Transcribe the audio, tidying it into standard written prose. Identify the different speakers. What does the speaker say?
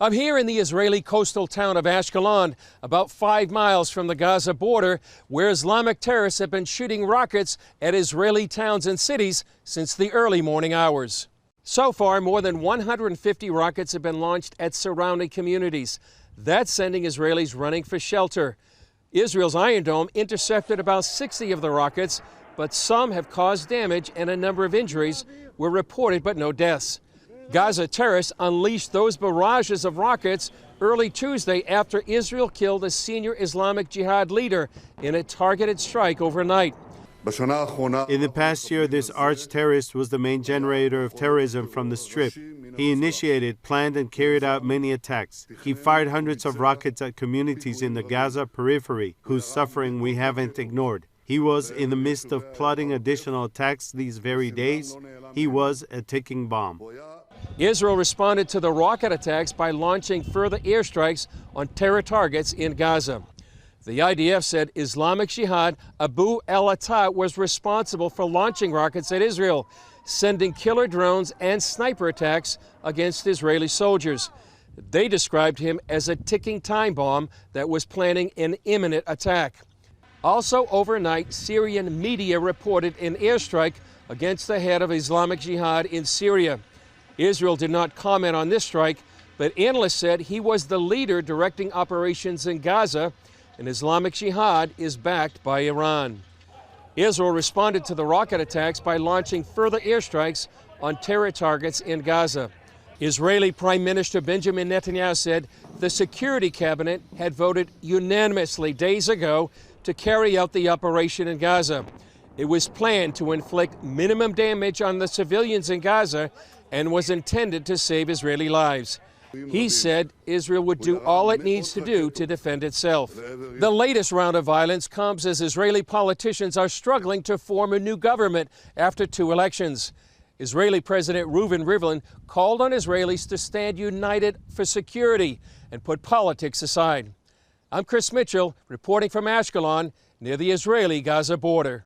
Speaker 1: I'm here in the Israeli coastal town of Ashkelon, about 5 miles from the Gaza border, where Islamic terrorists have been shooting rockets at Israeli towns and cities since the early morning hours. So far, more than 150 rockets have been launched at surrounding communities. That's sending Israelis running for shelter. Israel's Iron Dome intercepted about 60 of the rockets, but some have caused damage and a number of injuries were reported, but no deaths. Gaza terrorists unleashed those barrages of rockets early Tuesday after Israel killed a senior Islamic Jihad leader in a targeted strike overnight.
Speaker 2: In the past year, this arch-terrorist was the main generator of terrorism from the Strip. He initiated, planned, and carried out many attacks. He fired hundreds of rockets at communities in the Gaza periphery, whose suffering we haven't ignored. He was in the midst of plotting additional attacks these very days. He was a ticking bomb.
Speaker 1: Israel responded to the rocket attacks by launching further airstrikes on terror targets in Gaza. The IDF said Islamic Jihad Abu al-Attah was responsible for launching rockets at Israel, sending killer drones and sniper attacks against Israeli soldiers. They described him as a ticking time bomb that was planning an imminent attack. Also overnight, Syrian media reported an airstrike against the head of Islamic Jihad in Syria. Israel did not comment on this strike, but analysts said he was the leader directing operations in Gaza, and Islamic Jihad is backed by Iran. Israel responded to the rocket attacks by launching further airstrikes on terror targets in Gaza. Israeli Prime Minister Benjamin Netanyahu said the Security Cabinet had voted unanimously days ago to carry out the operation in Gaza. It was planned to inflict minimum damage on the civilians in Gaza and was intended to save Israeli lives. He said Israel would do all it needs to do to defend itself. The latest round of violence comes as Israeli politicians are struggling to form a new government after 2 elections. Israeli President Reuven Rivlin called on Israelis to stand united for security and put politics aside. I'm Chris Mitchell, reporting from Ashkelon, near the Israeli-Gaza border.